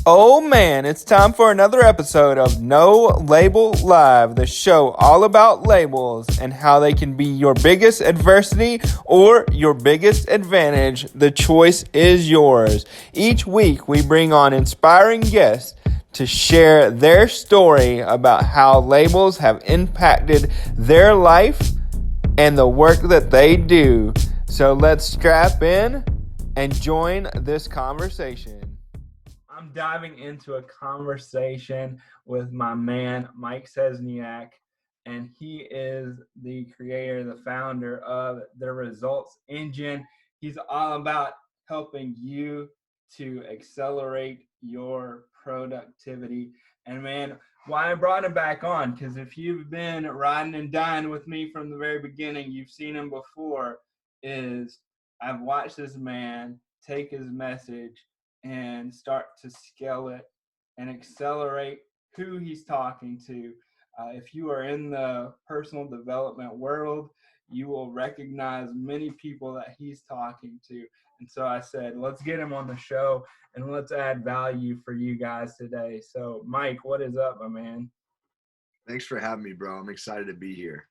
Oh man, it's time for another episode of No Label Live, the show all about labels and how they can be your biggest adversity or your biggest advantage. The choice is yours. Each week we bring on inspiring guests to share their story about how labels have impacted their life and the work that they do. So let's strap in and join this conversation. I'm diving into a conversation with my man, Mike Szczesniak, and he is the creator, the founder of the Results Engine. He's all about helping you to accelerate your productivity. And man, why I brought him back on, because if you've been riding and dying with me from the very beginning, you've seen him before, is I've watched this man take his message and start to scale it and accelerate who he's talking to. If you are in the personal development world, you will recognize many people that he's talking to. And so I said, let's get him on the show and let's add value for you guys today. So, Mike, what is up, my man? Thanks for having me, bro. I'm excited to be here.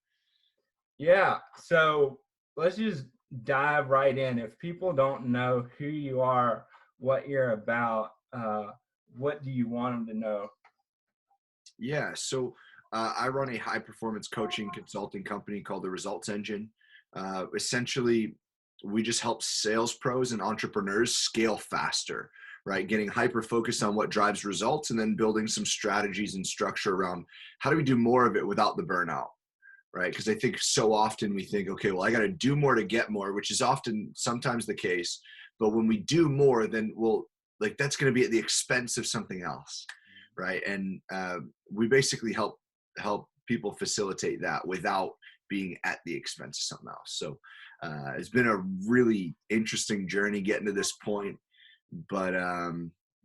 Yeah, so let's just dive right in. If people don't know who you are, what you're about, what do you want them to know? Yeah, so I run a high-performance coaching consulting company called the Results Engine. Essentially, we just help sales pros and entrepreneurs scale faster, right? Getting hyper-focused on what drives results and then building some strategies and structure around how do we do more of it without the burnout, right? Because I think so often we think, okay, well, I got to do more to get more, which is often sometimes the case. But when we do more, then that's going to be at the expense of something else, right? And we basically help people facilitate that without being at the expense of something else. So it's been a really interesting journey getting to this point. But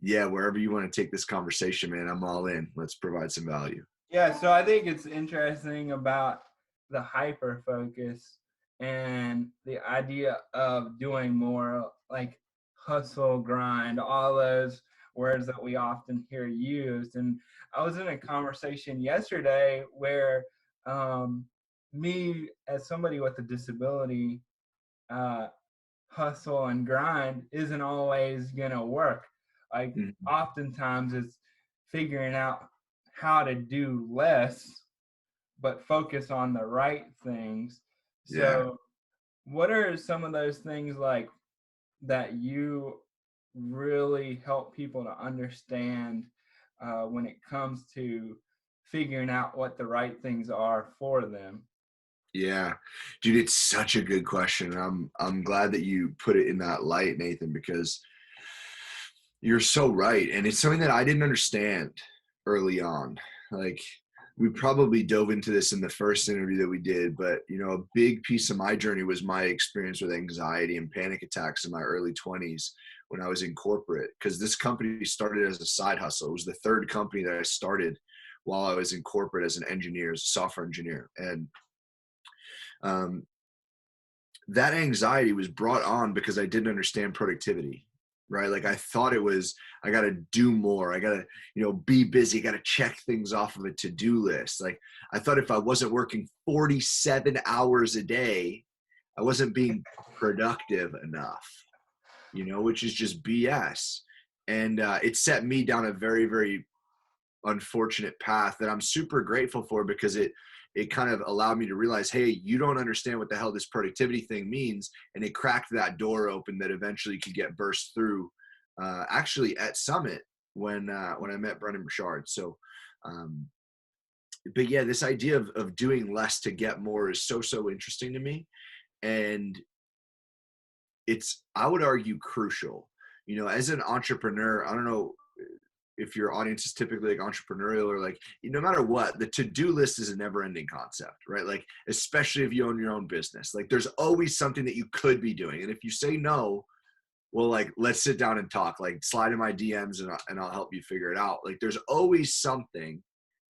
yeah, wherever you want to take this conversation, man, I'm all in. Let's provide some value. Yeah, so I think it's interesting about the hyper focus and the idea of doing more, like hustle, grind, all those words that we often hear used. And I was in a conversation yesterday where me, as somebody with a disability, uh, hustle and grind isn't always going to work. Like, Mhm. oftentimes it's figuring out how to do less but focus on the right things. Yeah. So what are some of those things like that you really help people to understand when it comes to figuring out what the right things are for them? Yeah, dude, it's such a good question. I'm glad that you put it in that light, Nathan, because you're so right. And it's something that I didn't understand early on. Like we probably dove into this in the first interview that we did, but a big piece of my journey was my experience with anxiety and panic attacks in my early 20s when I was in corporate, because this company started as a side hustle. It was the third company that I started while I was in corporate as an engineer, as a software engineer. And um, that anxiety was brought on because I didn't understand productivity, right? Like I thought it was, I got to do more. I got to, be busy. I got to check things off of a to-do list. Like I thought if I wasn't working 47 hours a day, I wasn't being productive enough, which is just BS. And it set me down a very, very unfortunate path that I'm super grateful for, because it kind of allowed me to realize, hey, you don't understand what the hell this productivity thing means. And it cracked that door open that eventually could get burst through actually at Summit when I met Brendan Burchard. So, but yeah, this idea of doing less to get more is so interesting to me. And it's, I would argue, crucial, as an entrepreneur. I don't know if your audience is typically like entrepreneurial or like, no matter what, the to-do list is a never ending concept, right? Like, especially if you own your own business, like there's always something that you could be doing. And if you say no, well, like, let's sit down and talk, like slide in my DMs and I'll help you figure it out. Like there's always something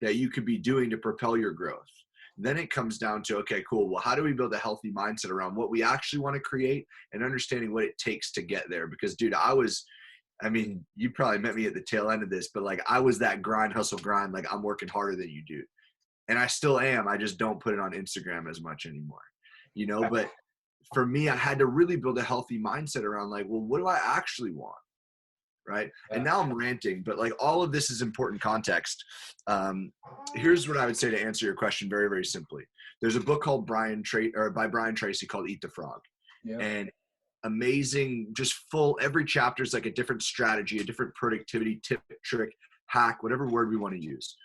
that you could be doing to propel your growth. Then it comes down to, okay, cool. Well, how do we build a healthy mindset around what we actually want to create and understanding what it takes to get there? Because dude, I mean, you probably met me at the tail end of this, but like I was that grind, hustle, grind. Like I'm working harder than you do. And I still am. I just don't put it on Instagram as much anymore, but for me, I had to really build a healthy mindset around like, well, what do I actually want? Right. Yeah. And now I'm ranting, but like all of this is important context. Here's what I would say to answer your question very, very simply. There's a book called by Brian Tracy called Eat the Frog. Yeah. And amazing, just full, every chapter is like a different strategy, a different productivity tip, trick, hack, whatever word we want to use.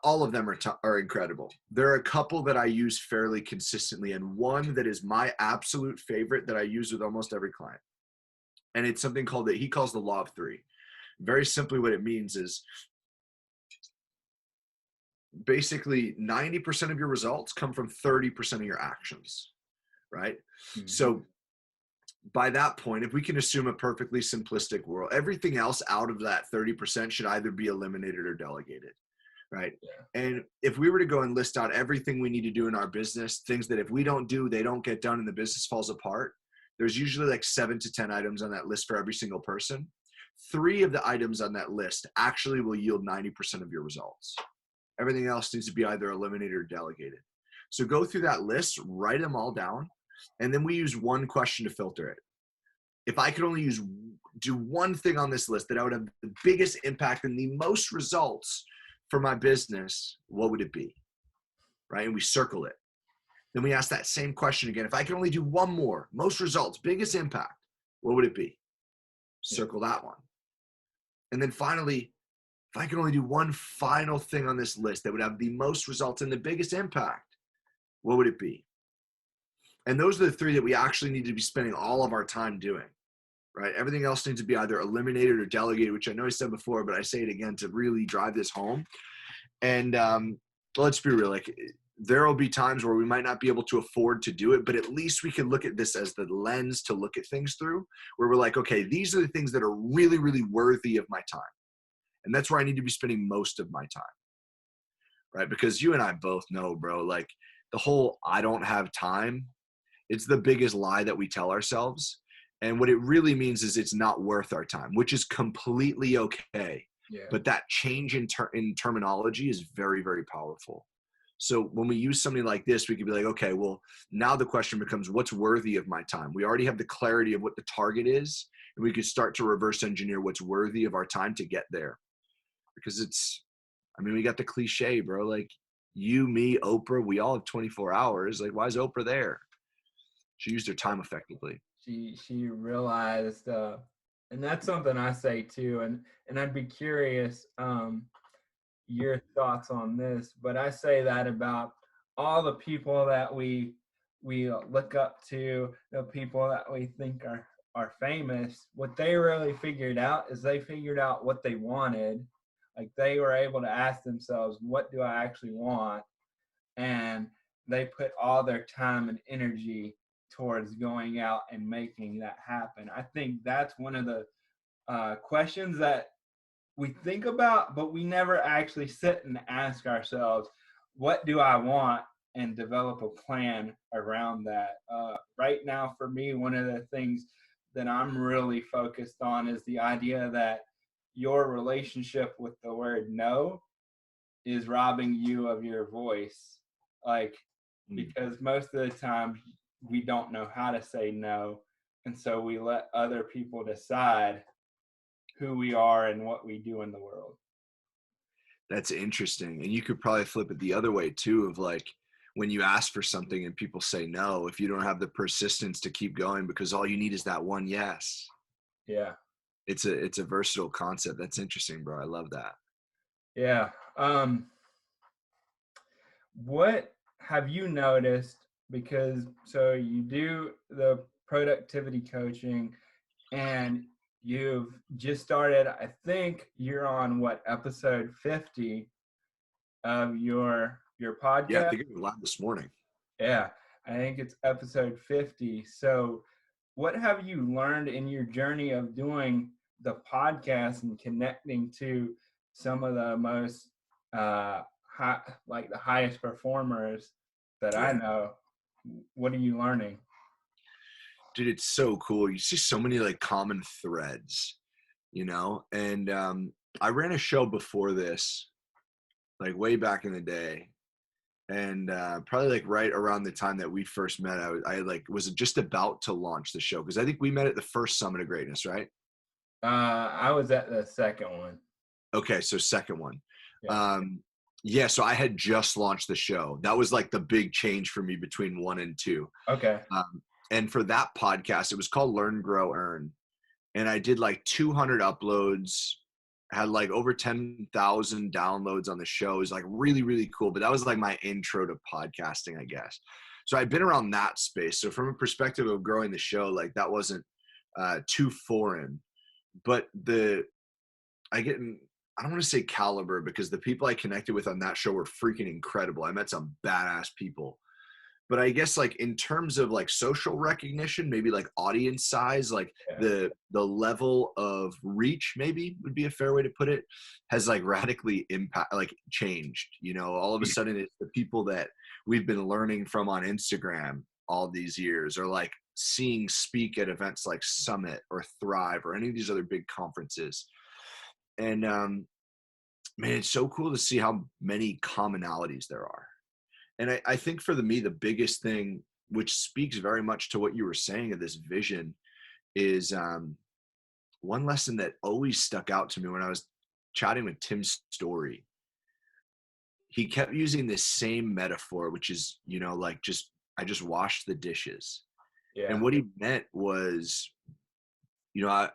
All of them are incredible. There are a couple that I use fairly consistently, and one that is my absolute favorite that I use with almost every client. And it's something called that he calls the law of three. Very simply, what it means is basically 90% of your results come from 30% of your actions, right? Mm-hmm. So by that point, if we can assume a perfectly simplistic world, everything else out of that 30% should either be eliminated or delegated. Right. Yeah. And if we were to go and list out everything we need to do in our business, things that if we don't do, they don't get done and the business falls apart. There's usually like 7 to 10 items on that list for every single person. 3 of the items on that list actually will yield 90% of your results. Everything else needs to be either eliminated or delegated. So go through that list, write them all down, and then we use one question to filter it. If I could only do one thing on this list that I would have the biggest impact and the most results for my business, what would it be? Right? And we circle it. Then we ask that same question again. If I can only do one more, most results, biggest impact, what would it be? Circle that one. And then finally, if I can only do one final thing on this list that would have the most results and the biggest impact, what would it be? And those are the 3 that we actually need to be spending all of our time doing. Right? Everything else needs to be either eliminated or delegated, which I know I said before, but I say it again to really drive this home. And let's be real, like there will be times where we might not be able to afford to do it, but at least we can look at this as the lens to look at things through, where we're like, okay, these are the things that are really, really worthy of my time. And that's where I need to be spending most of my time. Right? Because you and I both know, bro, like the whole I don't have time, it's the biggest lie that we tell ourselves. And what it really means is it's not worth our time, which is completely okay. Yeah. But that change in terminology is very, very powerful. So when we use something like this, we could be like, okay, well, now the question becomes what's worthy of my time? We already have the clarity of what the target is, and we could start to reverse engineer what's worthy of our time to get there. Because we got the cliche, bro, like you, me, Oprah, we all have 24 hours. Like, why is Oprah there? She used her time effectively. She realized, and that's something I say too, and I'd be curious your thoughts on this, but I say that about all the people that we look up to, the people that we think are famous. What they really figured out is they figured out what they wanted. Like they were able to ask themselves, what do I actually want? And they put all their time and energy towards going out and making that happen. I think that's one of the questions that we think about, but we never actually sit and ask ourselves, what do I want? And develop a plan around that. Right now, for me, one of the things that I'm really focused on is the idea that your relationship with the word no is robbing you of your voice. Like, because most of the time we don't know how to say no. And so we let other people decide who we are and what we do in the world. That's interesting. And you could probably flip it the other way too, of like when you ask for something and people say no, if you don't have the persistence to keep going because all you need is that one yes. Yeah. It's a versatile concept. That's interesting, bro. I love that. Yeah. What have you noticed? Because so you do the productivity coaching and you've just started, I think you're on episode 50 of your podcast? Yeah, I think it was live this morning. Yeah, I think it's episode 50. So what have you learned in your journey of doing the podcast and connecting to some of the most the highest performers that I know? What are you learning? dude, it's so cool. You see so many like common threads, and I ran a show before this, like way back in the day. And probably like right around the time that we first met, I like was just about to launch the show, because I think we met at the first Summit of Greatness, right? I was at the second one. Okay, so second one. Yeah. Yeah, so I had just launched the show. That was like the big change for me between 1 and 2. Okay. And for that podcast, it was called Learn, Grow, Earn. And I did like 200 uploads, had like over 10,000 downloads on the show. It was like really, really cool. But that was like my intro to podcasting, I guess. So I'd been around that space. So from a perspective of growing the show, like that wasn't too foreign. But I don't want to say caliber, because the people I connected with on that show were freaking incredible. I met some badass people. But I guess like in terms of like social recognition, maybe like audience size, like the level of reach, maybe would be a fair way to put it, has like radically changed. All of a sudden it's the people that we've been learning from on Instagram all these years, or like seeing speak at events like Summit or Thrive or any of these other big conferences. And man, it's so cool to see how many commonalities there are. And I think for me, the biggest thing, which speaks very much to what you were saying of this vision, is one lesson that always stuck out to me when I was chatting with Tim Story. He kept using this same metaphor, which is, I just washed the dishes. Yeah. And what he meant was, I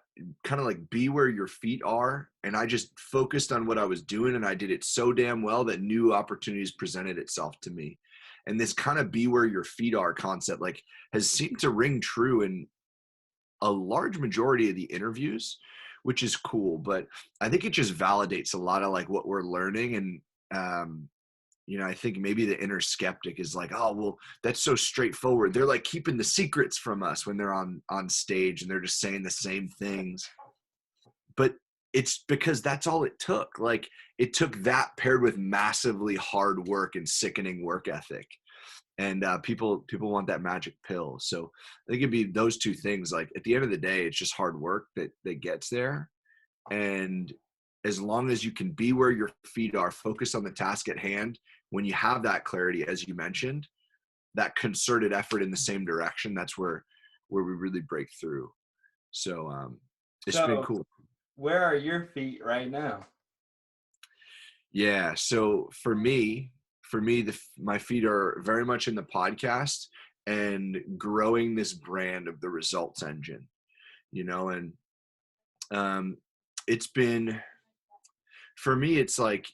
kind of like be where your feet are. And I just focused on what I was doing, and I did it so damn well that new opportunities presented itself to me. And this kind of be where your feet are concept like has seemed to ring true in a large majority of the interviews, which is cool. But I think it just validates a lot of like what we're learning. And, I think maybe the inner skeptic is like, oh, well, that's so straightforward. They're like keeping the secrets from us when they're on stage and they're just saying the same things. But it's because that's all it took. Like it took that paired with massively hard work and sickening work ethic. And people want that magic pill. So I think it'd be those two things. Like at the end of the day, it's just hard work that gets there. And as long as you can be where your feet are, focus on the task at hand, when you have that clarity, as you mentioned, that concerted effort in the same direction, that's where we really break through. So it's been cool. Where are your feet right now? Yeah. So for me, my feet are very much in the podcast and growing this brand of the results engine, and it's been, for me, it's like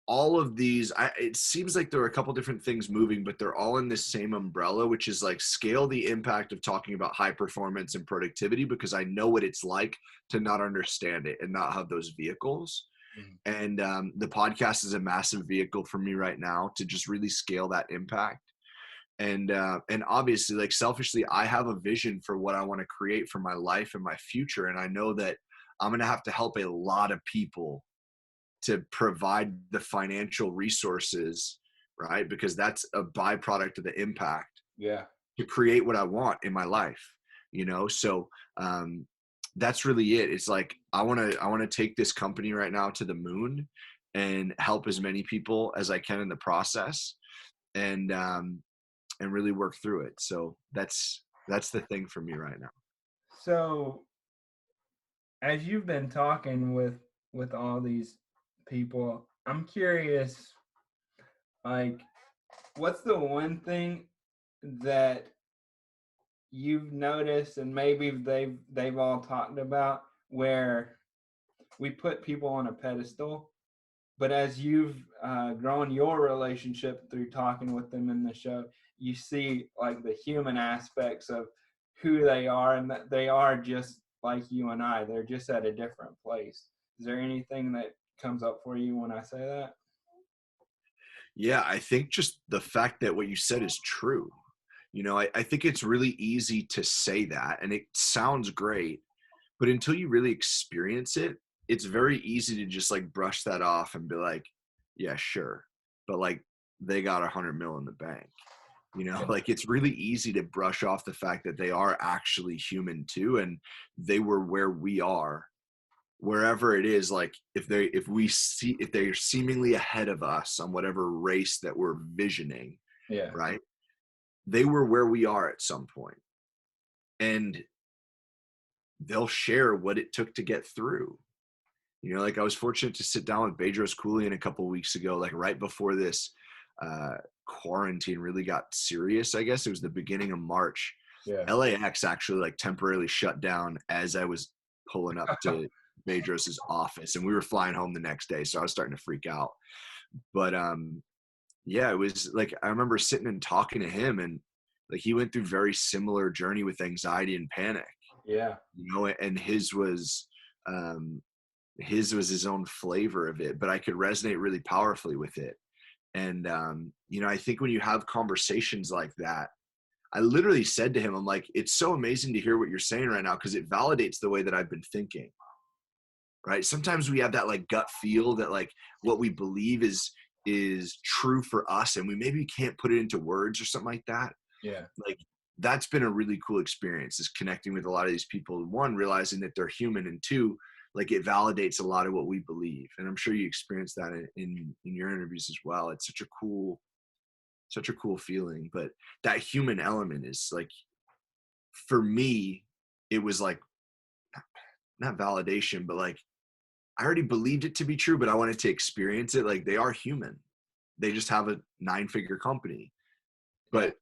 all of these, it seems like there are a couple different things moving, but they're all in this same umbrella, which is like scale the impact of talking about high performance and productivity, because I know what it's like to not understand it and not have those vehicles. And the podcast is a massive vehicle for me right now to just really scale that impact. And obviously, like selfishly, I have a vision for what I want to create for my life and my future. And I know that I'm going to have to help a lot of people to provide the financial resources, right? Because that's a byproduct of the impact. Yeah. To create what I want in my life, So that's really it. It's like I want to take this company right now to the moon and help as many people as I can in the process, and really work through it. So that's the thing for me right now. So as you've been talking with all these people, I'm curious, like, what's the one thing that you've noticed, and maybe they've all talked about, where we put people on a pedestal, but as you've grown your relationship through talking with them in the show, you see like the human aspects of who they are, and that they are just like you and I. They're just at a different place. Is there anything that comes up for you when I say that? Yeah, I think just the fact that what you said is true. I think it's really easy to say that, and it sounds great, but until you really experience it, it's very easy to just like brush that off and be like, yeah, sure. But like they got $100 million in the bank. Like it's really easy to brush off the fact that they are actually human too. And they were where we are, wherever it is. Like if they're seemingly ahead of us on whatever race that we're visioning, Yeah. right? They were where we are at some point, and they'll share what it took to get through. Like I was fortunate to sit down with Bedros Keuilian a couple of weeks ago, like right before this quarantine really got serious. I guess it was the beginning of March. Yeah. LAX actually like temporarily shut down as I was pulling up to Bedros's office, and we were flying home the next day. So I was starting to freak out. But yeah, it was like, I remember sitting and talking to him, and like he went through very similar journey with anxiety and panic. Yeah. And his was his own flavor of it, but I could resonate really powerfully with it. And I think when you have conversations like that, I literally said to him, I'm like, it's so amazing to hear what you're saying right now, because it validates the way that I've been thinking. Right? Sometimes we have that like gut feel that like what we believe is true for us, and we maybe can't put it into words or something like that. Yeah. Like that's been a really cool experience, is connecting with a lot of these people. One, realizing that they're human, and two, like it validates a lot of what we believe. And I'm sure you experience that in your interviews as well. It's such a cool feeling. But that human element is like, for me, it was like not validation, but like I already believed it to be true, but I wanted to experience it. Like they are human. They just have a 9-figure company. But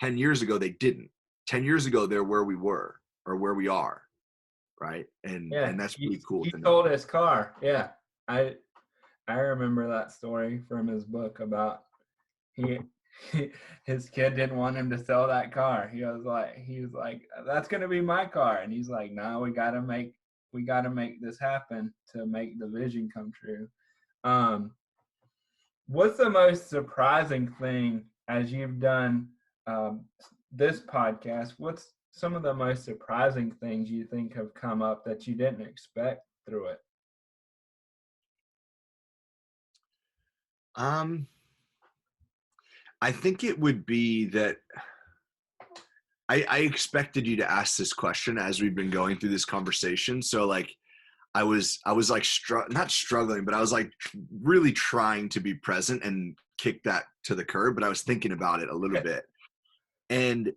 10 years ago, they didn't. 10 years ago, they're where we were or where we are. Right. And that's pretty cool He to know. sold his car. Yeah. I remember that story from his book about his kid didn't want him to sell that car. He was like, that's going to be my car. And he's like, no, we got to make this happen to make the vision come true. What's the most surprising thing as you've done this podcast? What's some of the most surprising things you think have come up that you didn't expect through it? I think it would be that I expected you to ask this question as we've been going through this conversation. So like I was like not struggling, but I was like really trying to be present and kick that to the curb, but I was thinking about it a little bit. And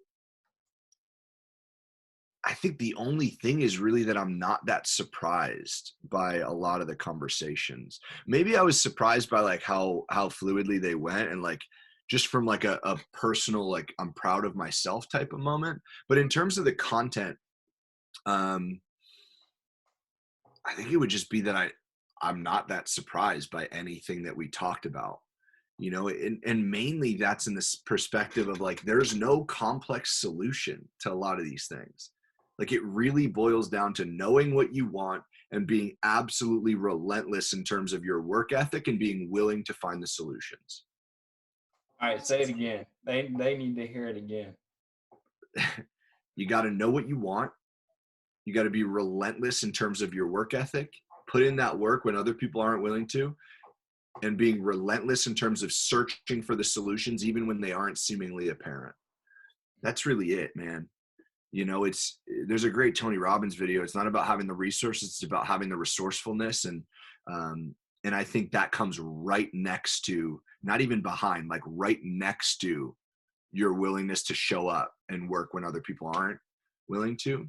I think the only thing is really that I'm not that surprised by a lot of the conversations. Maybe I was surprised by like how fluidly they went, and like just from like a personal, like I'm proud of myself type of moment. But in terms of the content, I think it would just be that I'm not that surprised by anything that we talked about. And mainly that's in this perspective of like, there's no complex solution to a lot of these things. Like it really boils down to knowing what you want and being absolutely relentless in terms of your work ethic and being willing to find the solutions. All right, say it again. They need to hear it again. You got to know what you want. You got to be relentless in terms of your work ethic. Put in that work when other people aren't willing to. And being relentless in terms of searching for the solutions, even when they aren't seemingly apparent. That's really it, man. There's a great Tony Robbins video. It's not about having the resources, it's about having the resourcefulness. And I think that comes right next to, not even behind, like right next to your willingness to show up and work when other people aren't willing to.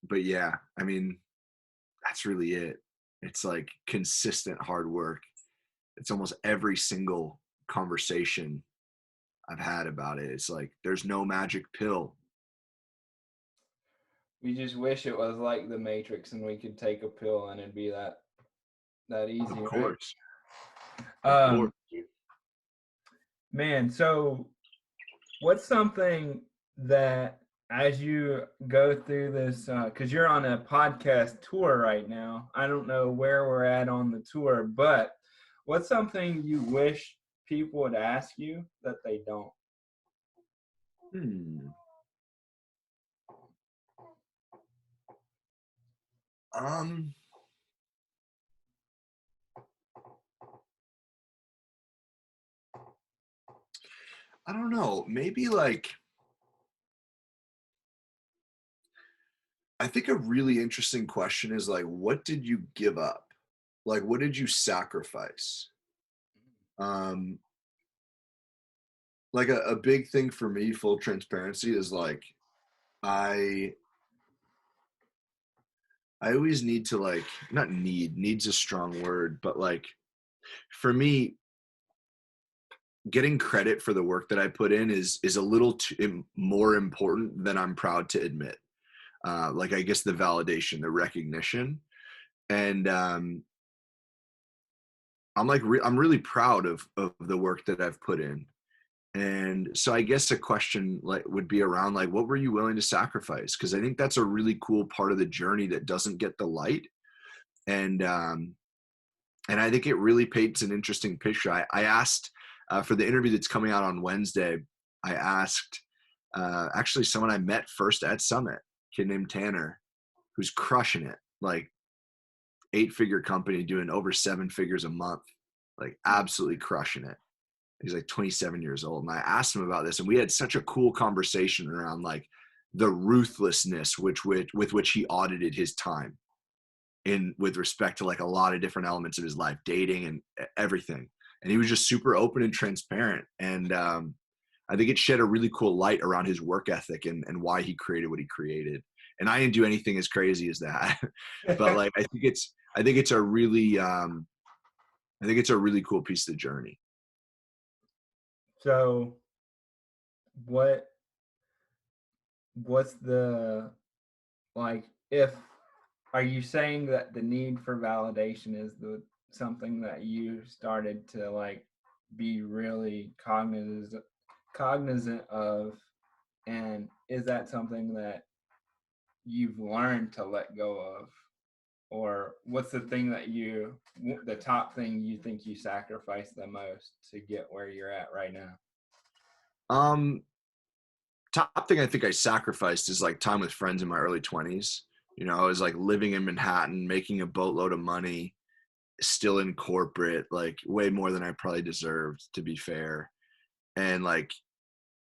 But yeah, I mean, that's really it. It's like consistent hard work. It's almost every single conversation I've had about it. It's like, there's no magic pill. We just wish it was like the Matrix and we could take a pill and it'd be that easy. Of course. Right? Of course. Man, so what's something that as you go through this, because you're on a podcast tour right now, I don't know where we're at on the tour, but what's something you wish people would ask you that they don't? I don't know, maybe like, I think a really interesting question is like, what did you give up? Like, what did you sacrifice? Um, like a big thing for me, full transparency, is like I I always need to like not needs a strong word, but like for me, getting credit for the work that I put in is a little more important than I'm proud to admit. Like I guess the validation, the recognition, and I'm like I'm really proud of the work that I've put in. And so I guess a question like would be around like what were you willing to sacrifice? Because I think that's a really cool part of the journey that doesn't get the light. And and I think it really paints an interesting picture. I asked for the interview that's coming out on Wednesday. I asked actually someone I met first at Summit, a kid named Tanner, who's crushing it, like 8-figure company doing over 7 figures a month, like absolutely crushing it. He's like 27 years old. And I asked him about this, and we had such a cool conversation around like the ruthlessness with which he audited his time in with respect to like a lot of different elements of his life, dating and everything. And he was just super open and transparent. And I think it shed a really cool light around his work ethic and why he created what he created. And I didn't do anything as crazy as that, but like I think it's a really I think it's a really cool piece of the journey. So what what's the like if are you saying that the need for validation is the something that you started to like be really cognizant of, and is that something that you've learned to let go of, or what's the thing that the top thing you think you sacrifice the most to get where you're at right now? Um, Top thing I think I sacrificed is like time with friends in my early 20s. You know, I was like living in Manhattan, making a boatload of money, still in corporate, like way more than I probably deserved, to be fair. And like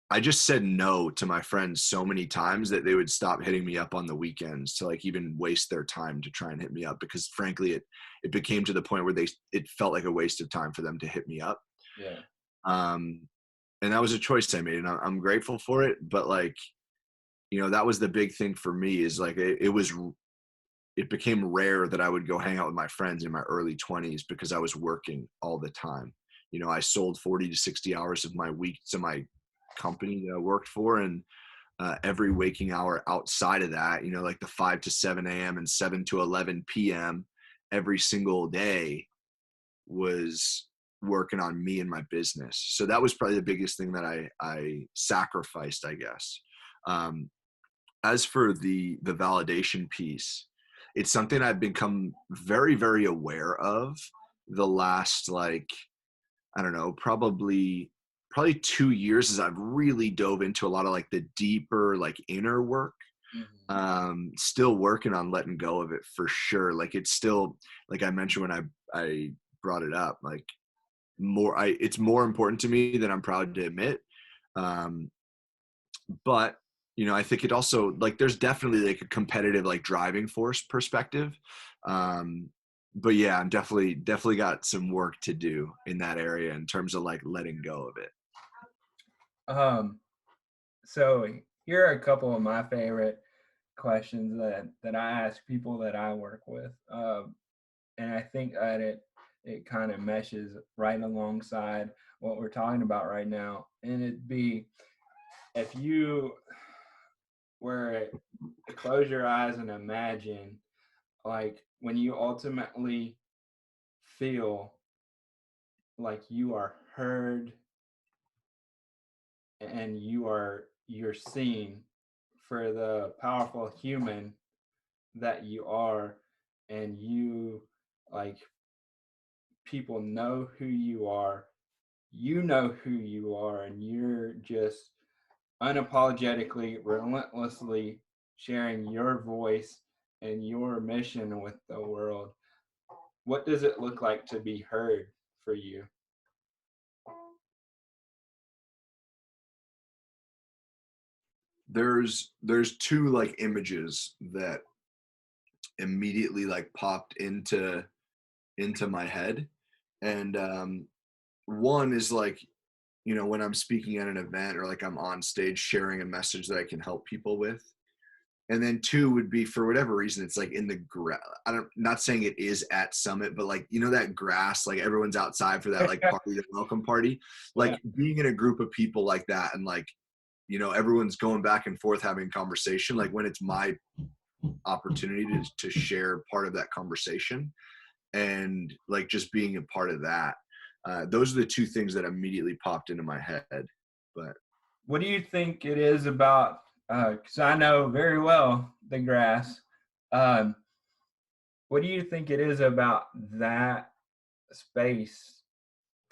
I just said no to my friends so many times that they would stop hitting me up on the weekends to like even waste their time to try and hit me up, because frankly it became to the point where it felt like a waste of time for them to hit me up. Yeah. Um and that was a choice I made, and I'm grateful for it. But like, you know, that was the big thing for me is like it became rare that I would go hang out with my friends in my early 20s because I was working all the time. You know, I sold 40 to 60 hours of my week to my company that I worked for, and every waking hour outside of that, you know, like the 5 to 7 a.m. and 7 to 11 p.m. every single day was working on me and my business. So that was probably the biggest thing that I sacrificed, I guess. Um, as for the validation piece, it's something I've become very, very aware of the last like, I don't know, probably 2 years as I've really dove into a lot of like the deeper, like inner work. Mm-hmm. Still working on letting go of it for sure. Like it's still, like I mentioned when I brought it up, like it's more important to me than I'm proud to admit. Um, but you know, I think it also like there's definitely like a competitive like driving force perspective. Um, but yeah, I'm definitely got some work to do in that area in terms of like letting go of it. um so here are a couple of my favorite questions that I ask people that I work with. And I think that it kind of meshes right alongside what we're talking about right now. And it'd be, if you were to close your eyes and imagine, like when you ultimately feel like you are heard and you're seen for the powerful human that you are, and you like people know who you know who you are, and you're just unapologetically, relentlessly sharing your voice and your mission with the world. What does it look like to be heard for you? there's two like images that immediately like popped into my head. And one is like, when I'm speaking at an event or like I'm on stage sharing a message that I can help people with. And then two would be, for whatever reason, it's like in the grass. Not saying it is at Summit, but like, that grass, like everyone's outside for that like party, the welcome party, Yeah. like being in a group of people like that. And like, everyone's going back and forth having conversation. Like when it's my opportunity to share part of that conversation and like just being a part of that. Those are the two things that immediately popped into my head. But what do you think it is about, because I know very well the grass, what do you think it is about that space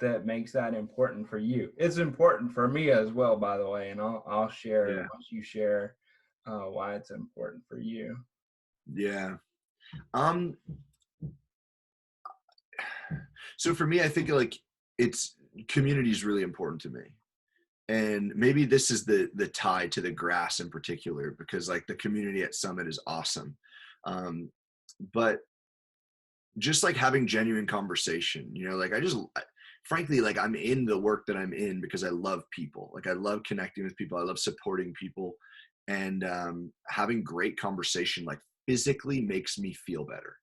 that makes that important for you? It's important for me as well, by the way, and I'll share yeah, once you share why it's important for you. yeah. Um, so for me, I think like it's community is really important to me. And maybe this is the tie to the grass in particular, because like the community at Summit is awesome. But just like having genuine conversation, like frankly, like I'm in the work that I'm in because I love people. Like I love connecting with people. I love supporting people, and having great conversation like physically makes me feel better.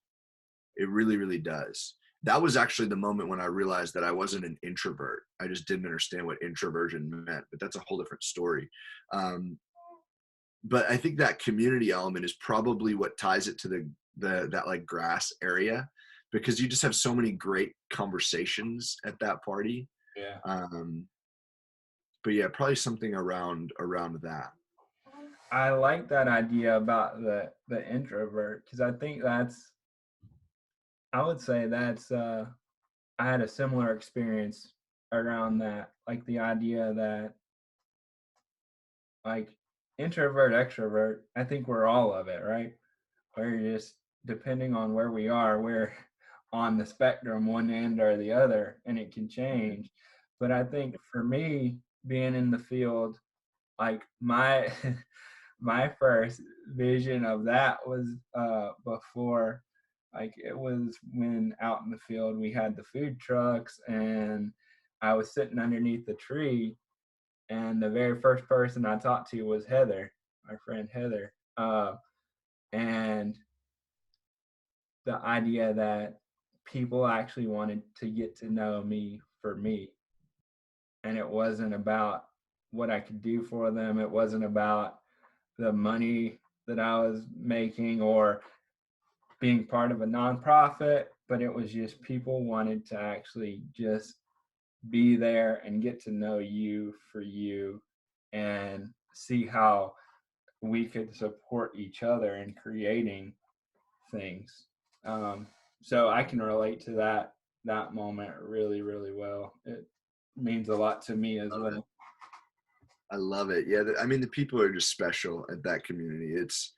It really, really does. That was actually the moment when I realized that I wasn't an introvert. I just didn't understand what introversion meant, but that's a whole different story. But I think that community element is probably what ties it to that like grass area, because you just have so many great conversations at that party. Yeah. But yeah, probably something around that. I like that idea about the introvert, because I think I would say I had a similar experience around that, like the idea that like introvert, extrovert, I think we're all of it, right? We're just, depending on where we are, we're on the spectrum, one end or the other, and it can change. But I think for me, being in the field, like my my first vision of that was before, like it was when out in the field we had the food trucks, and I was sitting underneath the tree, and the very first person I talked to was Heather, my friend Heather, and the idea that people actually wanted to get to know me for me, and it wasn't about what I could do for them. It wasn't about the money that I was making or being part of a nonprofit, but it was just people wanted to actually just be there and get to know you for you and see how we could support each other in creating things. Um, so I can relate to that moment really, really well. It means a lot to me as well. I love it. Yeah, I mean the people are just special at that community. It's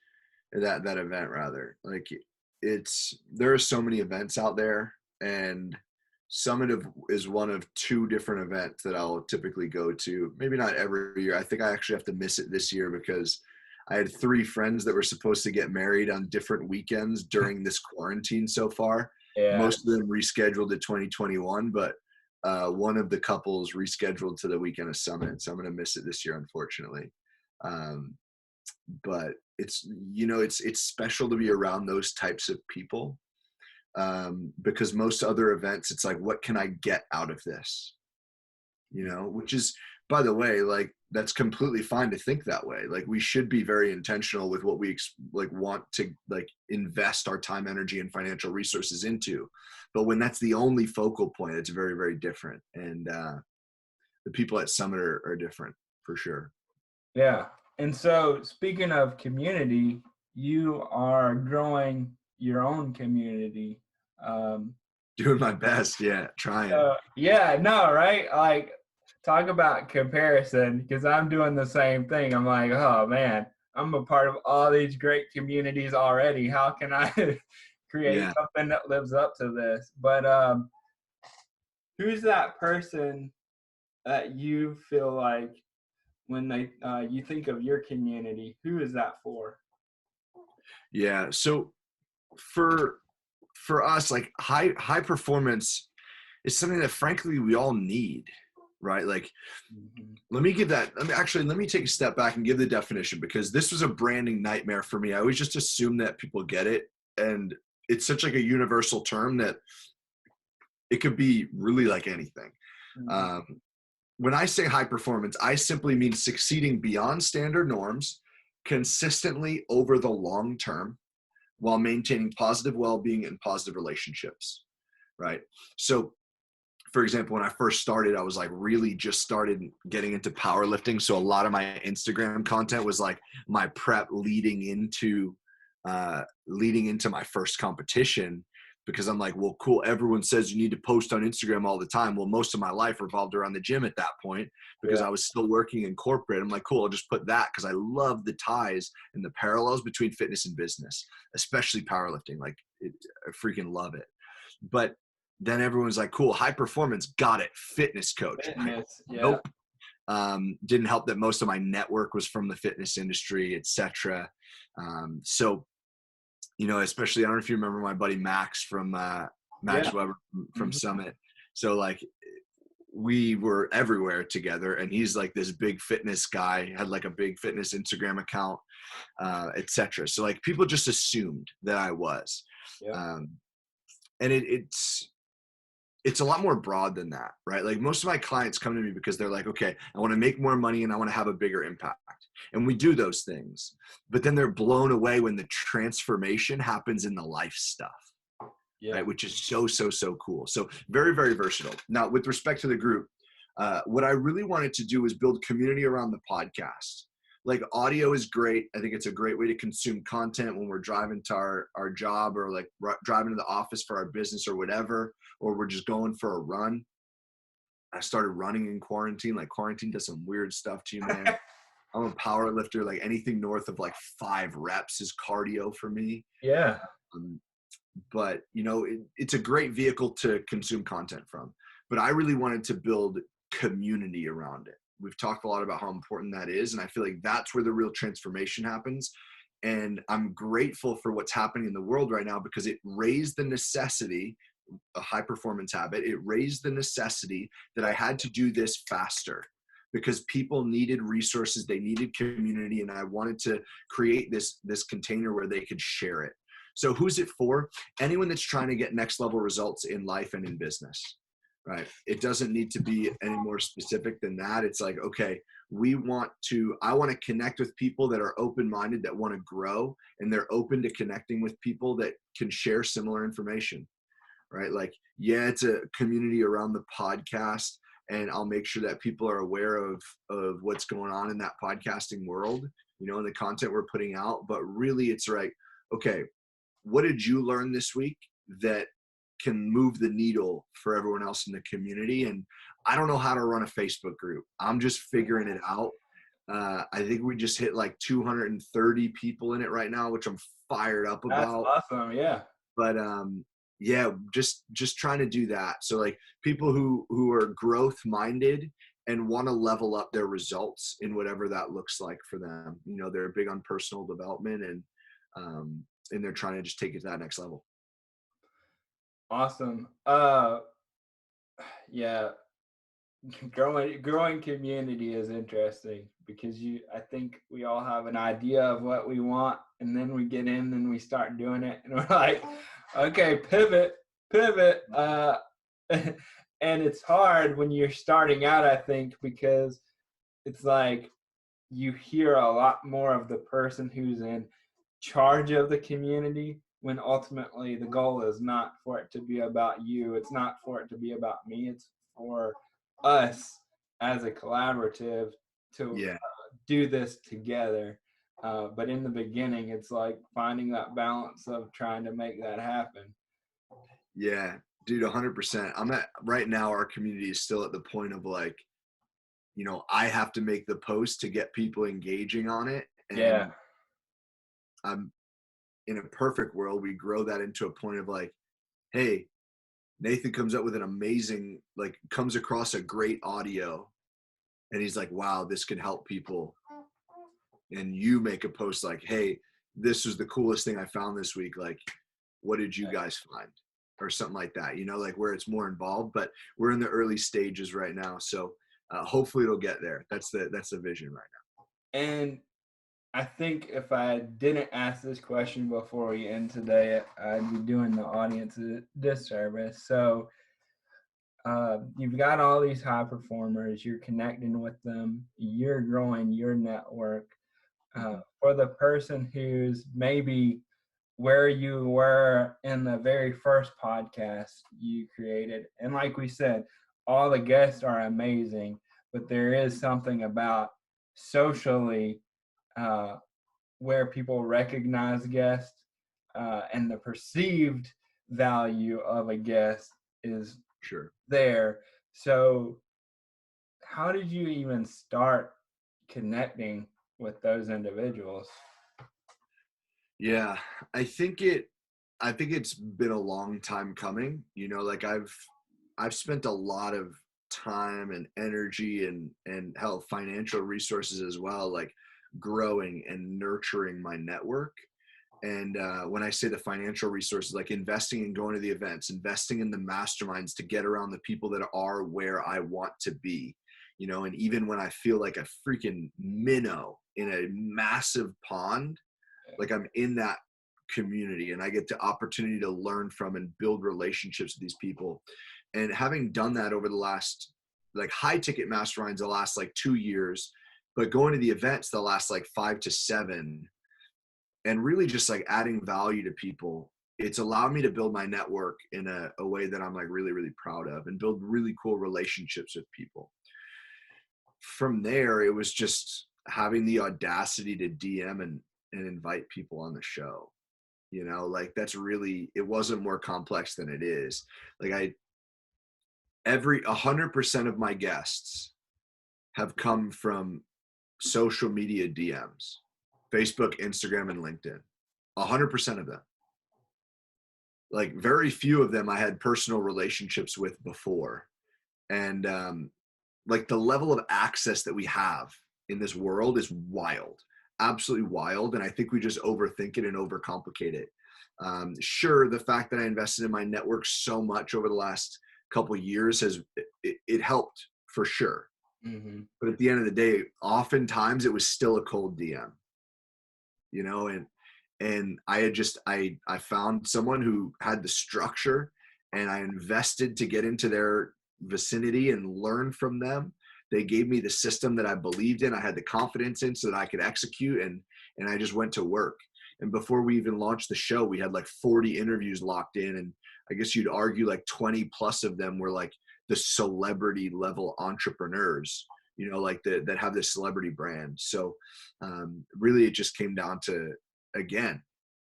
that event rather. Like there are so many events out there, and Summit is one of two different events that I'll typically go to. Maybe not every year. I think I actually have to miss it this year because I had 3 friends that were supposed to get married on different weekends during this quarantine so far. Yeah. Most of them rescheduled to 2021, but one of the couples rescheduled to the weekend of Summit. So I'm going to miss it this year, unfortunately. But it's special to be around those types of people, because most other events, it's like, what can I get out of this? Which is, by the way, like that's completely fine to think that way. Like we should be very intentional with what we like want to like invest our time, energy, and financial resources into. But when that's the only focal point, it's very, very different. And the people at Summit are different for sure. Yeah. And so, speaking of community, you are growing your own community. Um, Doing my best. Yeah. Trying. yeah, no, right? Like, talk about comparison, because I'm doing the same thing. I'm like, oh man, I'm a part of all these great communities already. How can I create Yeah. something that lives up to this? But who's that person that you feel like when you think of your community? Who is that for? Yeah. So for us, like high performance is something that frankly we all need, right? Like, Mm-hmm. let me take a step back and give the definition, because this was a branding nightmare for me. I always just assume that people get it, and it's such like a universal term that it could be really like anything. Mm-hmm. Um, when I say high performance, I simply mean succeeding beyond standard norms consistently over the long term while maintaining positive well-being and positive relationships, right? So for example, when I first started, I was like really just started getting into powerlifting. So a lot of my Instagram content was like my prep leading into my first competition, because I'm like, well, cool. Everyone says you need to post on Instagram all the time. Well, most of my life revolved around the gym at that point, because Yeah. I was still working in corporate. I'm like, cool, I'll just put that, because I love the ties and the parallels between fitness and business, especially powerlifting. Like I freaking love it. But then everyone's like, cool, high performance, got it, fitness coach. Fitness. Yeah. Nope. Didn't help that most of my network was from the fitness industry, etc. So, especially, I don't know if you remember my buddy Max from Max Yeah. Weber from Mm-hmm. Summit. So like we were everywhere together, and he's like this big fitness guy, had like a big fitness Instagram account, etc. So like people just assumed that I was. Yeah. Um, and it's a lot more broad than that, right? Like most of my clients come to me because they're like, okay, I want to make more money and I want to have a bigger impact. And we do those things, but then they're blown away when the transformation happens in the life stuff, Yeah. right? Which is so, so, so cool. So very, very versatile. Now, with respect to the group, what I really wanted to do is build community around the podcast. Like audio is great. I think it's a great way to consume content when we're driving to our job, or like driving to the office for our business or whatever, or we're just going for a run. I started running in quarantine. Like quarantine does some weird stuff to you, man. I'm a power lifter. Like anything north of like 5 reps is cardio for me. Yeah. Um, but it's a great vehicle to consume content from. But I really wanted to build community around it. We've talked a lot about how important that is, and I feel like that's where the real transformation happens. And I'm grateful for what's happening in the world right now, because it raised the necessity, a high performance habit, it raised the necessity that I had to do this faster, because people needed resources, they needed community, and I wanted to create this container where they could share it. So who's it for? Anyone that's trying to get next level results in life and in business, right? It doesn't need to be any more specific than that. It's like, okay, I want to connect with people that are open-minded, that want to grow, and they're open to connecting with people that can share similar information, right? Like, yeah, it's a community around the podcast, and I'll make sure that people are aware of what's going on in that podcasting world, and the content we're putting out. But really it's like, okay, what did you learn this week that can move the needle for everyone else in the community? And I don't know how to run a Facebook group. I'm just figuring it out. I think we just hit like 230 people in it right now, which I'm fired up That's about. awesome. Yeah. But yeah, just trying to do that. So like people who are growth minded and want to level up their results in whatever that looks like for them. They're big on personal development, and they're trying to just take it to that next level. Awesome. Yeah. Growing community is interesting, because I think we all have an idea of what we want, and then we get in and we start doing it, and we're like, okay, pivot. And it's hard when you're starting out, I think, because it's like you hear a lot more of the person who's in charge of the community, when ultimately the goal is not for it to be about you. It's not for it to be about me. It's for us as a collaborative to Yeah. do this together. But in the beginning, it's like finding that balance of trying to make that happen. Yeah, dude, 100%. Right now, our community is still at the point of like, I have to make the post to get people engaging on it. And Yeah. I'm in a perfect world, we grow that into a point of like, hey, Nathan comes up with an amazing, like comes across a great audio and he's like, wow, this could help people. And you make a post like, hey, this was the coolest thing I found this week. Like, what did you guys find? Or something like that, like where it's more involved, but we're in the early stages right now. So hopefully it'll get there. That's the vision right now. And I think if I didn't ask this question before we end today, I'd be doing the audience a disservice. So you've got all these high performers, you're connecting with them, you're growing your network. For the person who's maybe where you were in the very first podcast you created, and like we said, all the guests are amazing, but there is something about socially where people recognize guests and the perceived value of a guest is Sure. there. So how did you even start connecting with those individuals? Yeah, I think it's been a long time coming. Like I've spent a lot of time and energy and hell, financial resources as well, like growing and nurturing my network. And when I say the financial resources, like investing in going to the events, investing in the masterminds to get around the people that are where I want to be, and even when I feel like a freaking minnow in a massive pond, like I'm in that community and I get the opportunity to learn from and build relationships with these people. And having done that over the last, like high ticket masterminds, the last like 2 years, but going to the events the last like 5 to 7, and really just like adding value to people, it's allowed me to build my network in a way that I'm like really, really proud of and build really cool relationships with people. From there, it was just having the audacity to DM and invite people on the show. Like that's really, it wasn't more complex than it is. Like 100% of my guests have come from social media DMs, Facebook, Instagram, and LinkedIn. 100% of them. Like very few of them I had personal relationships with before. And like the level of access that we have in this world is wild, absolutely wild. And I think we just overthink it and overcomplicate it. Sure, the fact that I invested in my network so much over the last couple of years it helped for sure. Mm-hmm. But at the end of the day, oftentimes it was still a cold DM, and I found someone who had the structure, and I invested to get into their vicinity and learn from them. They gave me the system that I believed in, I had the confidence in, so that I could execute, and I just went to work. And before we even launched the show, we had like 40 interviews locked in, and I guess you'd argue like 20 plus of them were like the celebrity level entrepreneurs, like that have this celebrity brand. So really it just came down to, again,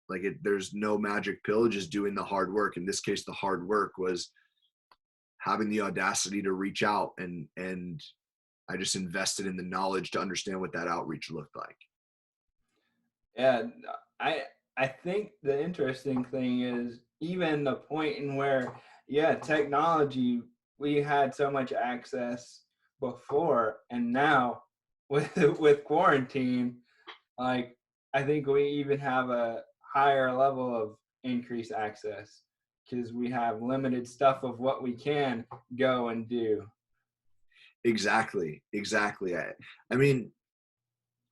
like there's no magic pill, just doing the hard work. In this case, the hard work was having the audacity to reach out, and I just invested in the knowledge to understand what that outreach looked like. Yeah, I think the interesting thing is even the point in where, technology, we had so much access before, and now with quarantine, like I think we even have a higher level of increased access because we have limited stuff of what we can go and do. Exactly. I mean,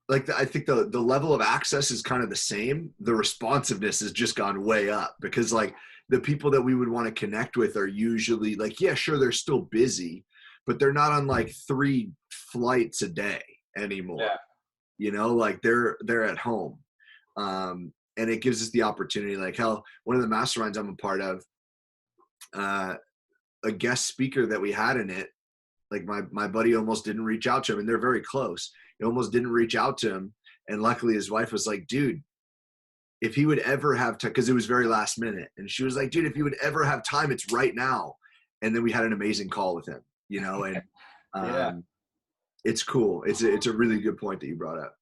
like I think the level of access is kind of the same. The responsiveness has just gone way up, because like the people that we would want to connect with are usually like, yeah, sure, they're still busy, but they're not on like 3 flights a day anymore. Yeah. Like they're at home. And it gives us the opportunity, like hell, one of the masterminds I'm a part of, a guest speaker that we had in it, like my buddy almost didn't reach out to him, and they're very close. He almost didn't reach out to him. And luckily his wife was like, dude, if he would ever have time, because it was very last minute. And she was like, dude, if he would ever have time, it's right now. And then we had an amazing call with him, and Yeah. It's cool. It's a really good point that you brought up.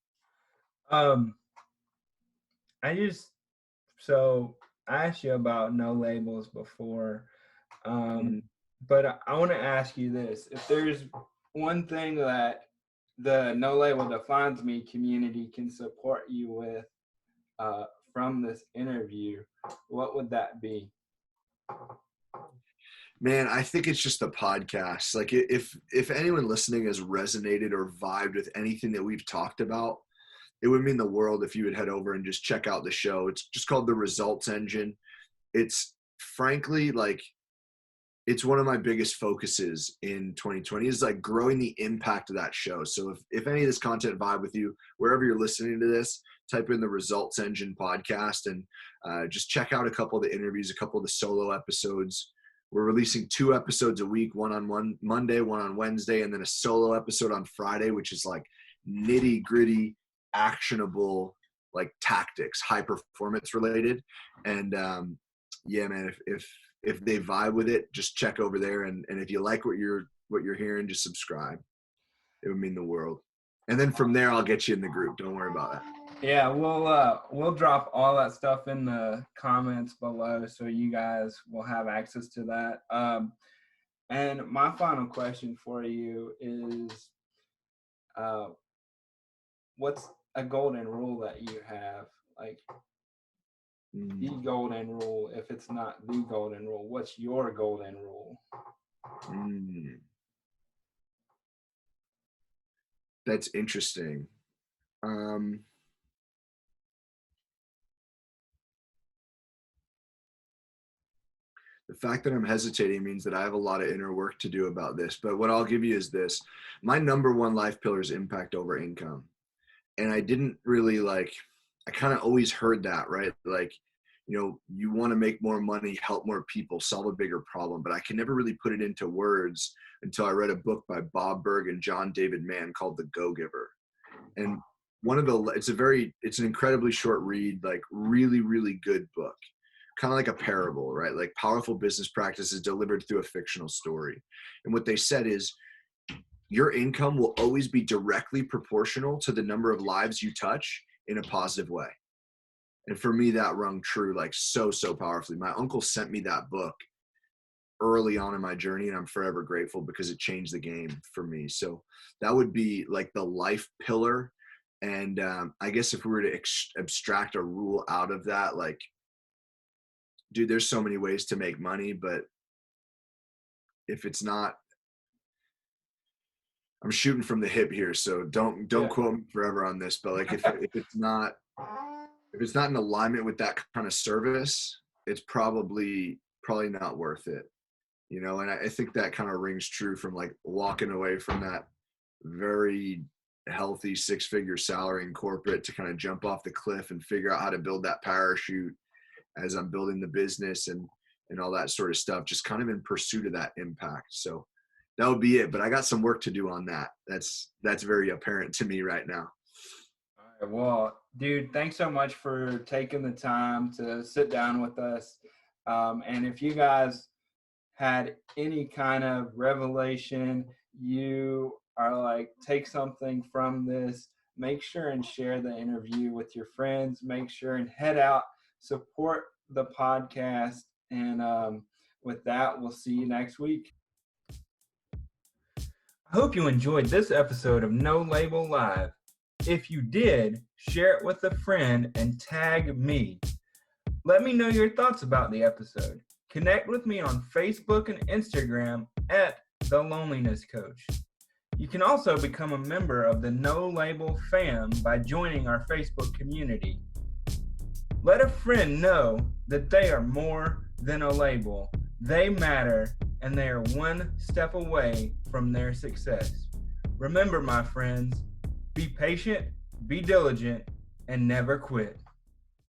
So I asked you about no labels before. But I want to ask you this. If there's one thing that the No Label Defines Me community can support you with from this interview, what would that be? Man, I think it's just the podcast. Like if anyone listening has resonated or vibed with anything that we've talked about, it would mean the world if you would head over and just check out the show. It's just called The Results Engine. It's frankly like it's one of my biggest focuses in 2020 is like growing the impact of that show. So if any of this content vibe with you, wherever you're listening to this, type in the Results Engine podcast and just check out a couple of the interviews, a couple of the solo episodes. We're releasing 2 episodes a week, one on Monday, one on Wednesday, and then a solo episode on Friday, which is like nitty gritty, actionable, like tactics, high performance related. And yeah, man, if they vibe with it, just check over there. And if you like what you're hearing, just subscribe. It would mean the world. And then from there, I'll get you in the group. Don't worry about that. Yeah, we'll drop all that stuff in the comments below, so you guys will have access to that. And my final question for you is, what's a golden rule that you have? Like the golden rule. If it's not the golden rule, what's your golden rule? That's interesting. The fact that I'm hesitating means that I have a lot of inner work to do about this. But what I'll give you is this. My number one life pillar is impact over income. And I didn't really I kind of always heard that, right? Like, you know, you want to make more money, help more people, solve a bigger problem. But I can never really put it into words until I read a book by Bob Berg and John David Mann called The Go-Giver. And it's an incredibly short read, like really, really good book. Kind of like a parable, right? Like powerful business practices delivered through a fictional story. And what they said is your income will always be directly proportional to the number of lives you touch in a positive way. And for me, that rung true, like so powerfully. My uncle sent me that book early on in my journey, and I'm forever grateful because it changed the game for me. So that would be like the life pillar. And I guess if we were to abstract a rule out of that, like, dude, there's so many ways to make money, but if it's not, I'm shooting from the hip here, so don't quote me forever on this, but like if it's not in alignment with that kind of service, it's probably not worth it, you know. And I think that kind of rings true from like walking away from that very healthy 6-figure salary in corporate to kind of jump off the cliff and figure out how to build that parachute as I'm building the business and all that sort of stuff, just kind of in pursuit of that impact. So that would be it. But I got some work to do on that. That's very apparent to me right now. All right, well, dude, thanks so much for taking the time to sit down with us. And if you guys had any kind of revelation, you are like, take something from this, make sure and share the interview with your friends. Make sure and head out, support the podcast. And with that, we'll see you next week. I hope you enjoyed this episode of No Label Live. If you did, share it with a friend and tag me. Let me know your thoughts about the episode. Connect with me on Facebook and Instagram at The Loneliness Coach. You can also become a member of the No Label fam by joining our Facebook community. Let a friend know that they are more than a label. They matter, and they are one step away from their success. Remember, my friends, be patient, be diligent, and never quit.